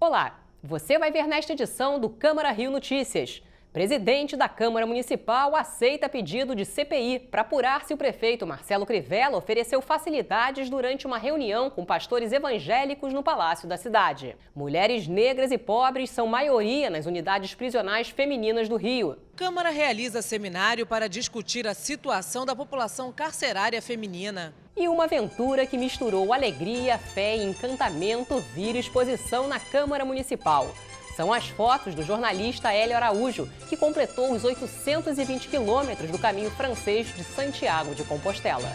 Olá, você vai ver nesta edição do Câmara Rio Notícias. Presidente da Câmara Municipal aceita pedido de CPI para apurar se o prefeito Marcelo Crivella ofereceu facilidades durante uma reunião com pastores evangélicos no Palácio da cidade. Mulheres negras e pobres são maioria nas unidades prisionais femininas do Rio. Câmara realiza seminário para discutir a situação da população carcerária feminina. E uma aventura que misturou alegria, fé e encantamento vira exposição na Câmara Municipal. São as fotos do jornalista Hélio Araújo, que completou os 820 quilômetros do caminho francês de Santiago de Compostela.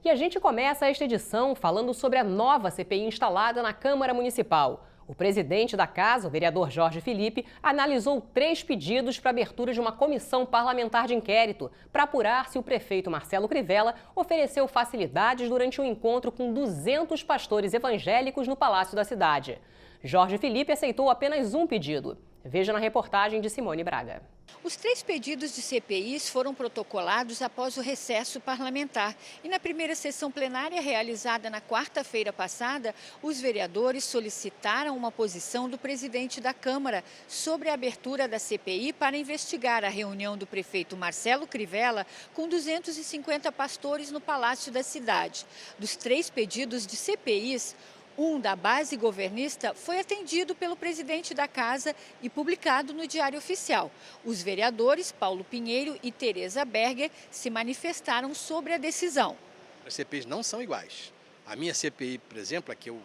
E a gente começa esta edição falando sobre a nova CPI instalada na Câmara Municipal. O presidente da casa, o vereador Jorge Felipe, analisou 3 pedidos para a abertura de uma comissão parlamentar de inquérito para apurar se o prefeito Marcelo Crivella ofereceu facilidades durante um encontro com 200 pastores evangélicos no Palácio da cidade. Jorge Felipe aceitou apenas um pedido. Veja na reportagem de Simone Braga. Os 3 pedidos de CPIs foram protocolados após o recesso parlamentar. E na primeira sessão plenária, realizada na quarta-feira passada, os vereadores solicitaram uma posição do presidente da Câmara sobre a abertura da CPI para investigar a reunião do prefeito Marcelo Crivella com 250 pastores no Palácio da cidade. Dos 3 pedidos de CPIs, um da base governista foi atendido pelo presidente da casa e publicado no Diário Oficial. Os vereadores Paulo Pinheiro e Tereza Berger se manifestaram sobre a decisão. As CPIs não são iguais. A minha CPI, por exemplo, a que eu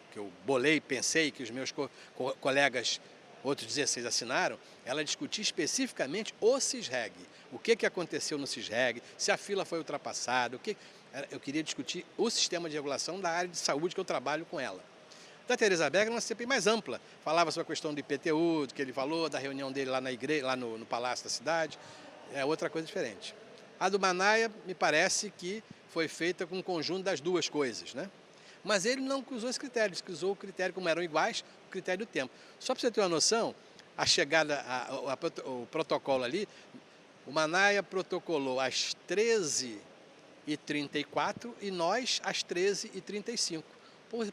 bolei, pensei, que os meus colegas, outros 16, assinaram, ela discutia especificamente o CISREG. O que aconteceu no CISREG, se a fila foi ultrapassada, eu queria discutir o sistema de regulação da área de saúde que eu trabalho com ela. Da Tereza Berger, uma CPI mais ampla. Falava sobre a questão do IPTU, do que ele falou, da reunião dele lá na igreja, lá no Palácio da Cidade. É outra coisa diferente. A do Manaia, me parece que foi feita com um conjunto das duas coisas, né? Mas ele não usou esse critério, ele usou o critério, como eram iguais, o critério do tempo. Só para você ter uma noção, a chegada, o protocolo ali, o Manaia protocolou às 13h34 e nós às 13h35.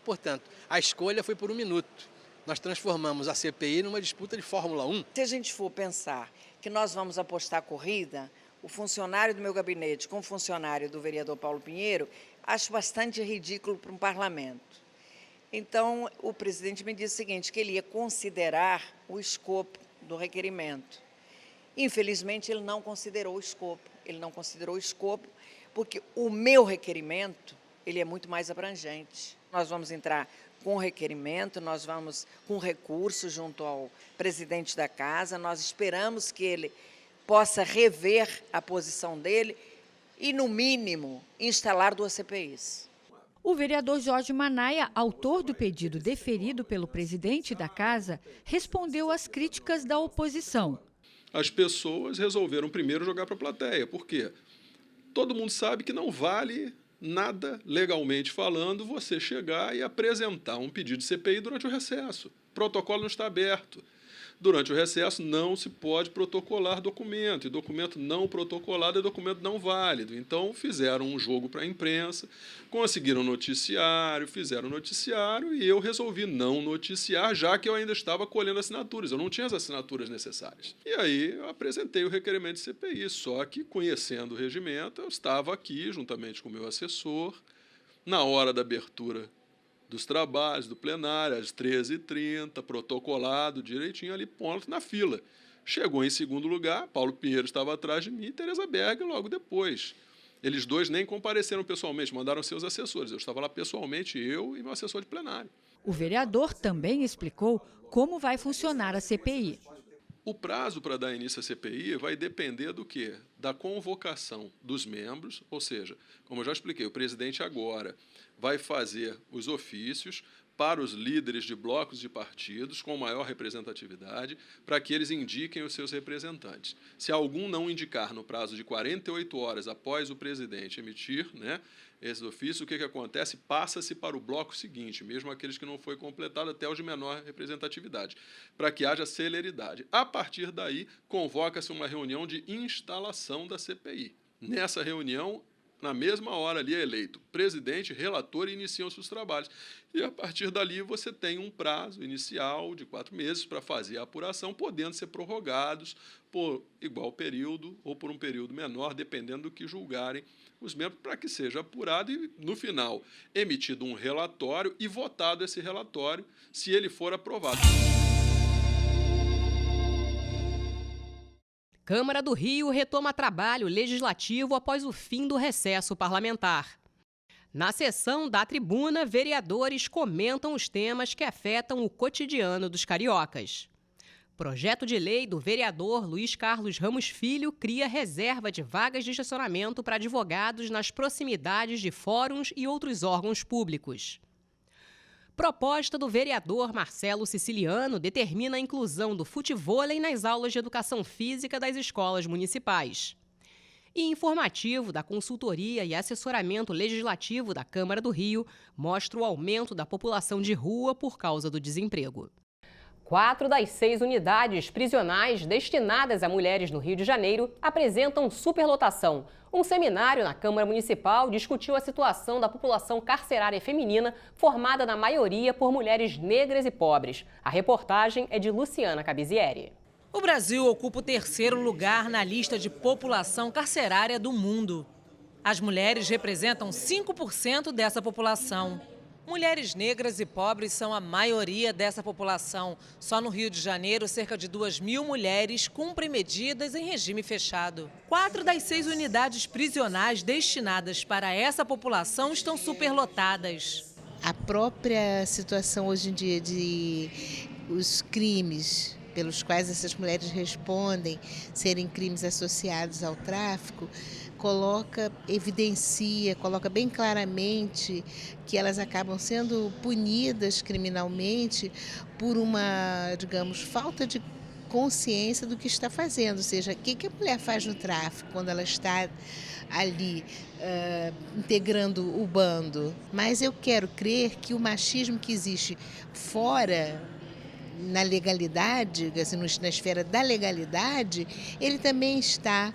Portanto, a escolha foi por 1 minuto. Nós transformamos a CPI numa disputa de Fórmula 1. Se a gente for pensar que nós vamos apostar a corrida, o funcionário do meu gabinete com o funcionário do vereador Paulo Pinheiro, acho bastante ridículo para um parlamento. Então, o presidente me disse o seguinte, que ele ia considerar o escopo do requerimento. Infelizmente, ele não considerou o escopo. Ele não considerou o escopo porque o meu requerimento, ele é muito mais abrangente. Nós vamos entrar com requerimento, nós vamos com recurso junto ao presidente da casa, nós esperamos que ele possa rever a posição dele e, no mínimo, instalar 2 CPIs. O vereador Jorge Manaia, autor do pedido deferido pelo presidente da casa, respondeu às críticas da oposição. As pessoas resolveram primeiro jogar para a plateia. Por quê? Todo mundo sabe que não vale nada, legalmente falando, você chegar e apresentar um pedido de CPI durante o recesso. O protocolo não está aberto. Durante o recesso não se pode protocolar documento, e documento não protocolado é documento não válido. Então fizeram um jogo para a imprensa, conseguiram fizeram noticiário e eu resolvi não noticiar, já que eu ainda estava colhendo assinaturas, eu não tinha as assinaturas necessárias. E aí eu apresentei o requerimento de CPI, só que conhecendo o regimento, eu estava aqui juntamente com o meu assessor, na hora da abertura dos trabalhos, do plenário, às 13h30, protocolado direitinho ali, ponto, na fila. Chegou em segundo lugar, Paulo Pinheiro estava atrás de mim e Tereza Berger logo depois. Eles 2 nem compareceram pessoalmente, mandaram seus assessores. Eu estava lá pessoalmente, eu e meu assessor de plenário. O vereador também explicou como vai funcionar a CPI. O prazo para dar início à CPI vai depender do quê? Da convocação dos membros, ou seja, como eu já expliquei, o presidente agora vai fazer os ofícios para os líderes de blocos de partidos com maior representatividade, para que eles indiquem os seus representantes. Se algum não indicar no prazo de 48 horas após o presidente emitir, né, esse ofício, o que acontece? Passa-se para o bloco seguinte, mesmo aqueles que não foi completado, até os de menor representatividade, para que haja celeridade. A partir daí, convoca-se uma reunião de instalação da CPI. Nessa reunião, na mesma hora ali é eleito presidente, relator e iniciam-se os trabalhos. E a partir dali você tem um prazo inicial de 4 meses para fazer a apuração, podendo ser prorrogados por igual período ou por um período menor, dependendo do que julgarem os membros, para que seja apurado e, no final, emitido um relatório e votado esse relatório, se ele for aprovado. Câmara do Rio retoma trabalho legislativo após o fim do recesso parlamentar. Na sessão da tribuna, vereadores comentam os temas que afetam o cotidiano dos cariocas. Projeto de lei do vereador Luiz Carlos Ramos Filho cria reserva de vagas de estacionamento para advogados nas proximidades de fóruns e outros órgãos públicos. Proposta do vereador Marcelo Siciliano determina a inclusão do futevôlei nas aulas de educação física das escolas municipais. E informativo da Consultoria e Assessoramento Legislativo da Câmara do Rio mostra o aumento da população de rua por causa do desemprego. 4 das 6 unidades prisionais destinadas a mulheres no Rio de Janeiro apresentam superlotação. Um seminário na Câmara Municipal discutiu a situação da população carcerária feminina, formada na maioria por mulheres negras e pobres. A reportagem é de Luciana Cabizieri. O Brasil ocupa o 3º lugar na lista de população carcerária do mundo. As mulheres representam 5% dessa população. Mulheres negras e pobres são a maioria dessa população. Só no Rio de Janeiro, cerca de 2.000 mulheres cumprem medidas em regime fechado. 4 das 6 unidades prisionais destinadas para essa população estão superlotadas. A própria situação hoje em dia de os crimes pelos quais essas mulheres respondem serem crimes associados ao tráfico, evidencia, coloca bem claramente que elas acabam sendo punidas criminalmente por uma, digamos, falta de consciência do que está fazendo, ou seja, o que a mulher faz no tráfico quando ela está ali integrando o bando. Mas eu quero crer que o machismo que existe fora, na legalidade, assim, na esfera da legalidade, ele também está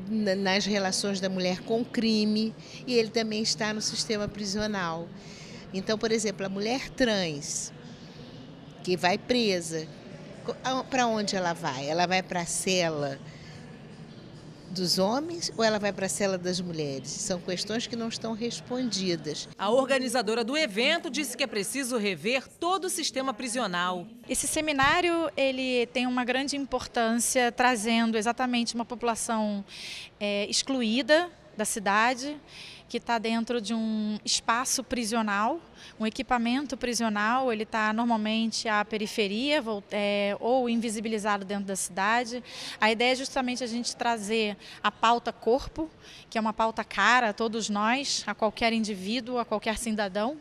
nas relações da mulher com o crime e ele também está no sistema prisional. Então, por exemplo, a mulher trans que vai presa, para onde ela vai? Ela vai para a cela dos homens ou ela vai para a cela das mulheres? São questões que não estão respondidas. A organizadora do evento disse que é preciso rever todo o sistema prisional. Esse seminário ele tem uma grande importância, trazendo exatamente uma população excluída da cidade, que está dentro de um espaço prisional, um equipamento prisional, ele está normalmente à periferia ou invisibilizado dentro da cidade. A ideia é justamente a gente trazer a pauta corpo, que é uma pauta cara a todos nós, a qualquer indivíduo, a qualquer cidadão,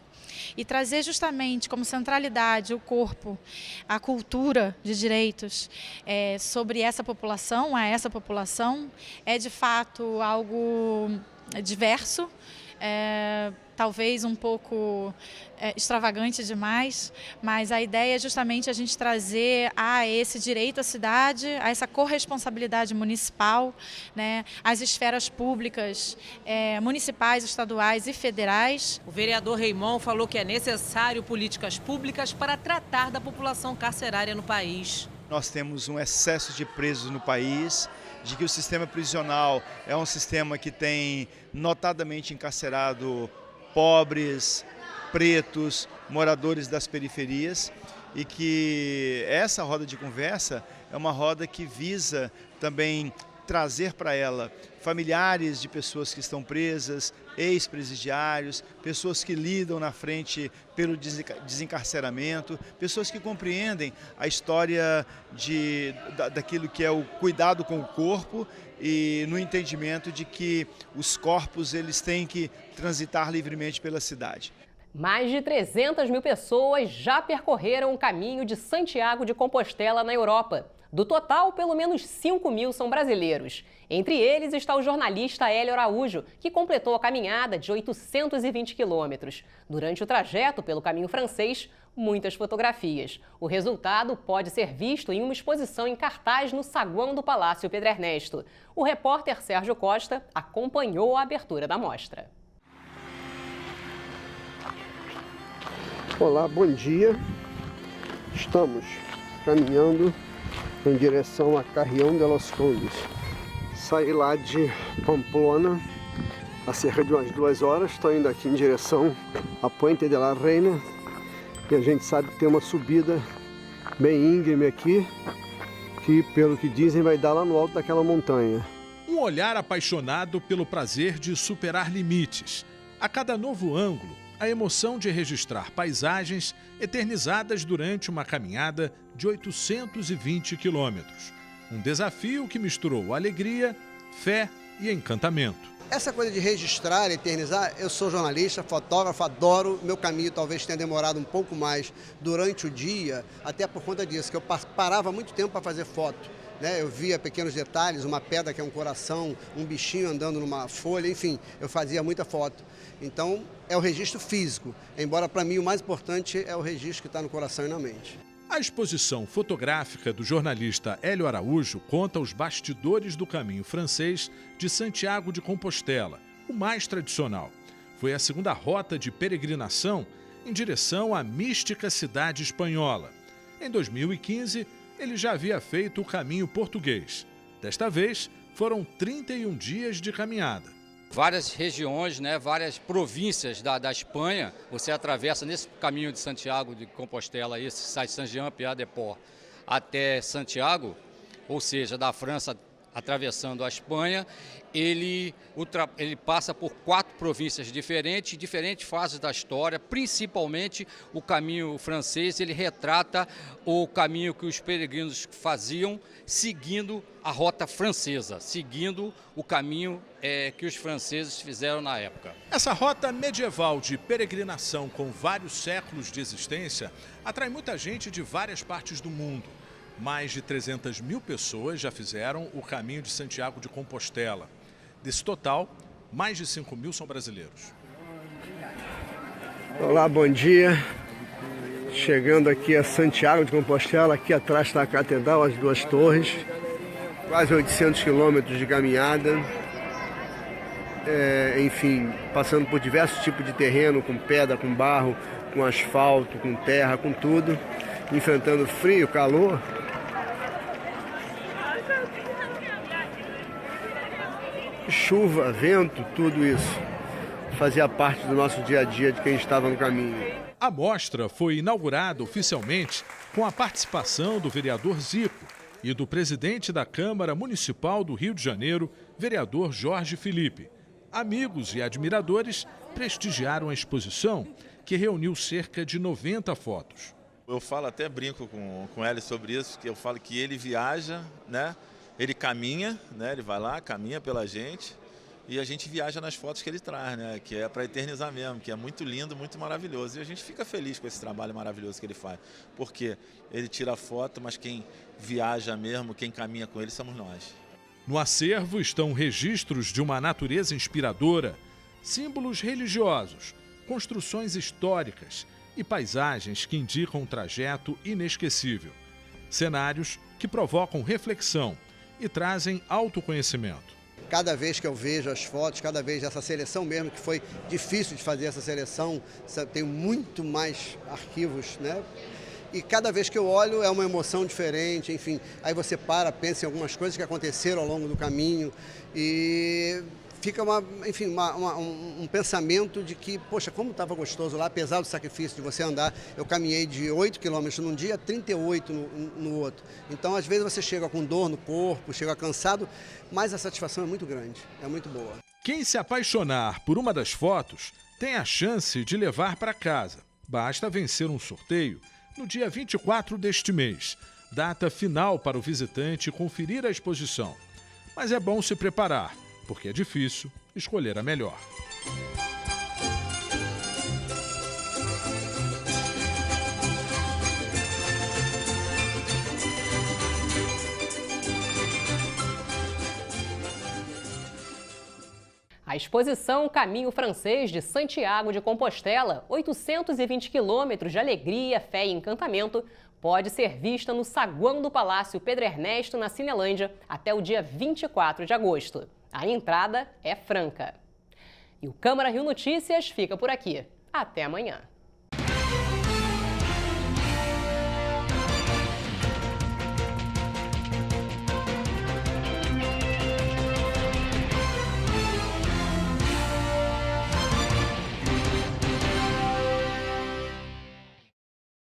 e trazer justamente como centralidade o corpo, a cultura de direitos sobre essa população, é de fato algo diverso, talvez um pouco extravagante demais, mas a ideia é justamente a gente trazer a esse direito à cidade, a essa corresponsabilidade municipal, né, às esferas públicas, municipais, estaduais e federais. O vereador Reimon falou que é necessário políticas públicas para tratar da população carcerária no país. Nós temos um excesso de presos no país, de que o sistema prisional é um sistema que tem notadamente encarcerado pobres, pretos, moradores das periferias, e que essa roda de conversa é uma roda que visa também trazer para ela familiares de pessoas que estão presas, ex-presidiários, pessoas que lidam na frente pelo desencarceramento, pessoas que compreendem a história daquilo que é o cuidado com o corpo e no entendimento de que os corpos eles têm que transitar livremente pela cidade. Mais de 300 mil pessoas já percorreram o caminho de Santiago de Compostela na Europa. Do total, pelo menos 5 mil são brasileiros. Entre eles está o jornalista Hélio Araújo, que completou a caminhada de 820 quilômetros. Durante o trajeto pelo caminho francês, muitas fotografias. O resultado pode ser visto em uma exposição em cartaz no saguão do Palácio Pedro Ernesto. O repórter Sérgio Costa acompanhou a abertura da mostra. Olá, bom dia. Estamos caminhando em direção a Carrión de los Condes. Saí lá de Pamplona há cerca de umas 2 horas. Estou indo aqui em direção a Puente de la Reina. E a gente sabe que tem uma subida bem íngreme aqui, que pelo que dizem vai dar lá no alto daquela montanha. Um olhar apaixonado pelo prazer de superar limites. A cada novo ângulo, a emoção de registrar paisagens eternizadas durante uma caminhada de 820 quilômetros. Um desafio que misturou alegria, fé e encantamento. Essa coisa de registrar, eternizar, eu sou jornalista, fotógrafo, adoro. Meu caminho talvez tenha demorado um pouco mais durante o dia, até por conta disso, que eu parava muito tempo para fazer foto. Eu via pequenos detalhes, uma pedra que é um coração, um bichinho andando numa folha, enfim, eu fazia muita foto. Então, é o registro físico, embora para mim o mais importante é o registro que está no coração e na mente. A exposição fotográfica do jornalista Hélio Araújo conta os bastidores do caminho francês de Santiago de Compostela, o mais tradicional. Foi a segunda rota de peregrinação em direção à mística cidade espanhola. Em 2015, ele já havia feito o caminho português. Desta vez, foram 31 dias de caminhada. Várias regiões, várias províncias da Espanha, você atravessa nesse caminho de Santiago de Compostela, esse sai de Saint-Jean-Pied-de-Port até Santiago, ou seja, da França atravessando a Espanha, ele passa por 4 províncias diferentes, diferentes fases da história, principalmente o caminho francês, ele retrata o caminho que os peregrinos faziam seguindo a rota francesa, seguindo o caminho que os franceses fizeram na época. Essa rota medieval de peregrinação com vários séculos de existência atrai muita gente de várias partes do mundo. Mais de 300 mil pessoas já fizeram o caminho de Santiago de Compostela. Desse total, mais de 5 mil são brasileiros. Olá, bom dia. Chegando aqui a Santiago de Compostela, aqui atrás está a Catedral, as 2 torres. Quase 800 quilômetros de caminhada. Enfim, passando por diversos tipos de terreno, com pedra, com barro, com asfalto, com terra, com tudo. Enfrentando frio, calor. Chuva, vento, tudo isso fazia parte do nosso dia a dia de quem estava no caminho. A mostra foi inaugurada oficialmente com a participação do vereador Zico e do presidente da Câmara Municipal do Rio de Janeiro, vereador Jorge Filipe. Amigos e admiradores prestigiaram a exposição, que reuniu cerca de 90 fotos. Eu falo, até brinco com ele sobre isso, que eu falo que ele viaja, ele caminha, ele vai lá, caminha pela gente e a gente viaja nas fotos que ele traz, que é para eternizar mesmo, que é muito lindo, muito maravilhoso. E a gente fica feliz com esse trabalho maravilhoso que ele faz, porque ele tira foto, mas quem viaja mesmo, quem caminha com ele somos nós. No acervo estão registros de uma natureza inspiradora, símbolos religiosos, construções históricas e paisagens que indicam um trajeto inesquecível. Cenários que provocam reflexão e trazem autoconhecimento. Cada vez que eu vejo as fotos, cada vez essa seleção mesmo, que foi difícil de fazer essa seleção, tenho muito mais arquivos, E cada vez que eu olho é uma emoção diferente, enfim. Aí você pensa em algumas coisas que aconteceram ao longo do caminho e fica um pensamento de que, poxa, como estava gostoso lá, apesar do sacrifício de você andar. Eu caminhei de 8 quilômetros num dia, 38 no outro. Então, às vezes você chega com dor no corpo, chega cansado, mas a satisfação é muito grande, é muito boa. Quem se apaixonar por uma das fotos tem a chance de levar para casa. Basta vencer um sorteio no dia 24 deste mês, data final para o visitante conferir a exposição. Mas é bom se preparar, porque é difícil escolher a melhor. A exposição Caminho Francês de Santiago de Compostela, 820 quilômetros de alegria, fé e encantamento, pode ser vista no saguão do Palácio Pedro Ernesto, na Cinelândia, até o dia 24 de agosto. A entrada é franca. E o Câmara Rio Notícias fica por aqui. Até amanhã.